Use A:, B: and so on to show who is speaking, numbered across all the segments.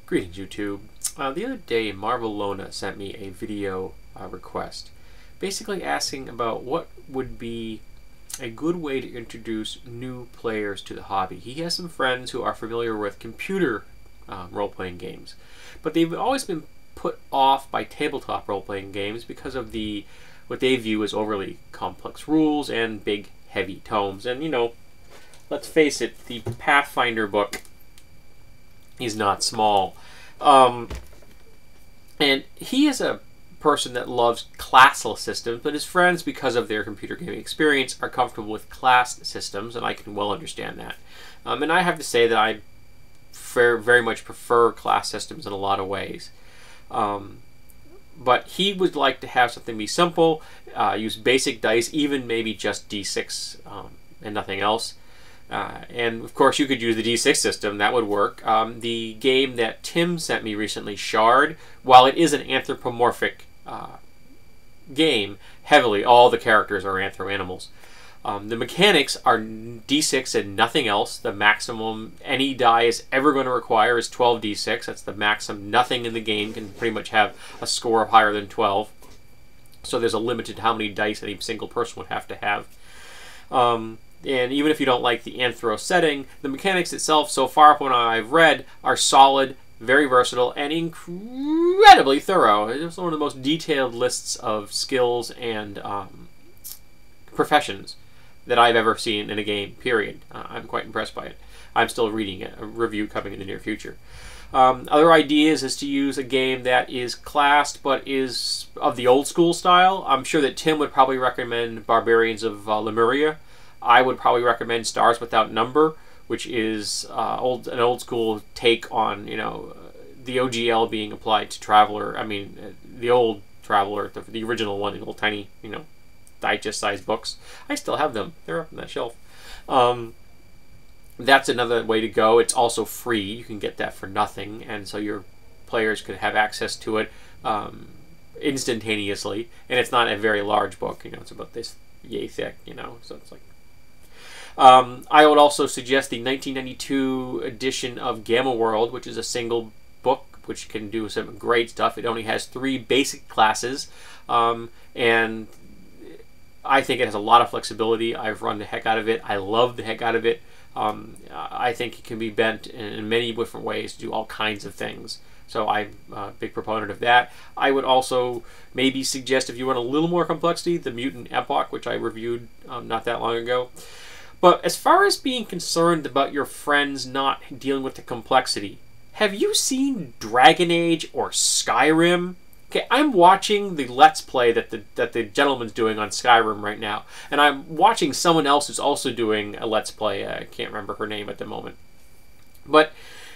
A: Greetings, YouTube. The other day, Marvelona sent me a video request, basically asking about what would be a good way to introduce new players to the hobby. He has some friends who are familiar with computer role-playing games, but they've always been put off by tabletop role-playing games because of what they view as overly complex rules and big, heavy tomes. And, you know, let's face it, the Pathfinder book is not small. And he is a person that loves classless systems, but his friends, because of their computer gaming experience, are comfortable with class systems, and I can well understand that. And I have to say that I very much prefer class systems in a lot of ways. But he would like to have something be simple, use basic dice, even maybe just D6 and nothing else. And of course you could use the D6 system, that would work. The game that Tim sent me recently, Shard, while it is an anthropomorphic game, heavily, all the characters are anthro-animals. The mechanics are D6 and nothing else. The maximum any die is ever going to require is 12 D6. That's the maximum. Nothing in the game can pretty much have a score of higher than 12. So there's a limit to how many dice any single person would have to have. And even if you don't like the anthro setting, the mechanics itself, so far from what I've read, are solid, very versatile, and incredibly thorough. It's one of the most detailed lists of skills and professions that I've ever seen in a game, period. I'm quite impressed by it. I'm still reading it, a review coming in the near future. Other ideas is to use a game that is classed but is of the old school style. I'm sure that Tim would probably recommend Barbarians of Lemuria. I would probably recommend Stars Without Number, which is an old school take on, you know, the OGL being applied to Traveller. I mean, the old Traveller, the original one, in little tiny, you know, digest-sized books. I still have them. They're up on that shelf. That's another way to go. It's also free. You can get that for nothing, and so your players could have access to it instantaneously. And it's not a very large book. You know, it's about this yay thick. You know, so it's like. I would also suggest the 1992 edition of Gamma World, which is a single book which can do some great stuff. It only has 3 basic classes, and I think it has a lot of flexibility. I've run the heck out of it. I love the heck out of it. I think it can be bent in many different ways to do all kinds of things. So I'm a big proponent of that. I would also maybe suggest, if you want a little more complexity, the Mutant Epoch, which I reviewed not that long ago. But as far as being concerned about your friends not dealing with the complexity, have you seen Dragon Age or Skyrim? Okay, I'm watching the Let's Play that the gentleman's doing on Skyrim right now, and I'm watching someone else who's also doing a Let's Play. I can't remember her name at the moment. But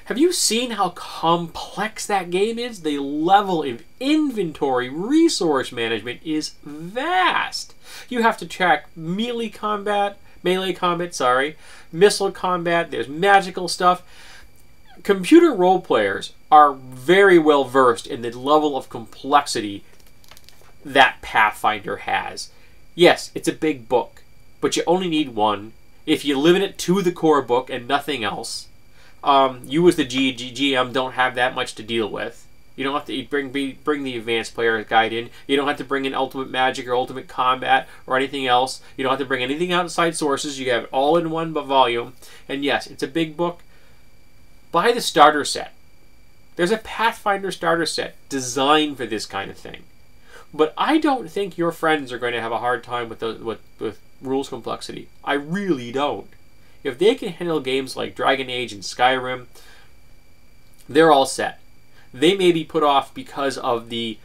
A: have you seen how complex that game is? The level of inventory, resource management is vast. You have to track melee combat, missile combat, there's magical stuff. Computer role players are very well versed in the level of complexity that Pathfinder has. Yes, it's a big book, but you only need one. If you limit it to the core book and nothing else, you as the GM don't have that much to deal with. You don't have to bring the advanced player guide in. You don't have to bring in ultimate magic or ultimate combat or anything else. You don't have to bring anything outside sources. You have it all in one volume. And yes, it's a big book. Buy the starter set. There's a Pathfinder starter set designed for this kind of thing. But I don't think your friends are going to have a hard time with rules complexity. I really don't. If they can handle games like Dragon Age and Skyrim, they're all set. They may be put off because of the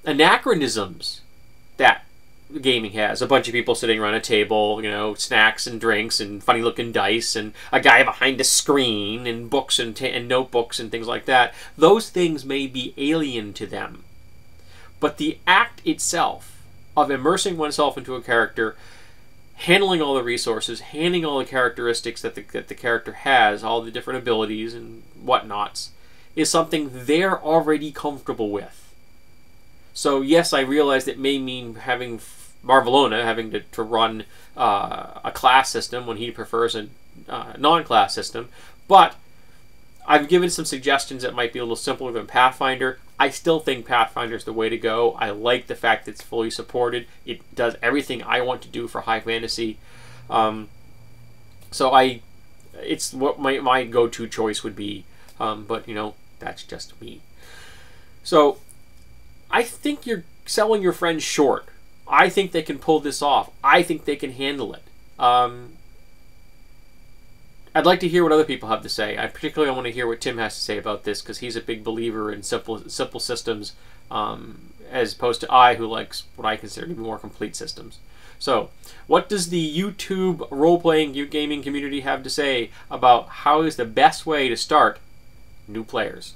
A: anachronisms that gaming has. A bunch of people sitting around a table, you know, snacks and drinks and funny looking dice and a guy behind a screen and books and notebooks and things like that. Those things may be alien to them. But the act itself of immersing oneself into a character, handling all the resources, handling all the characteristics that the character has, all the different abilities and whatnots, is something they're already comfortable with. So yes, I realize it may mean having Marvelona having to run a class system when he prefers a non-class system, but I've given some suggestions that might be a little simpler than Pathfinder. I still think Pathfinder is the way to go. I like the fact that it's fully supported. It does everything I want to do for high fantasy. It's what my go-to choice would be. But, you know, that's just me. So, I think you're selling your friends short. I think they can pull this off. I think they can handle it. I'd like to hear what other people have to say. I particularly want to hear what Tim has to say about this, because he's a big believer in simple systems, as opposed to I, who likes what I consider to be more complete systems. So, what does the YouTube role-playing gaming community have to say about how is the best way to start new players?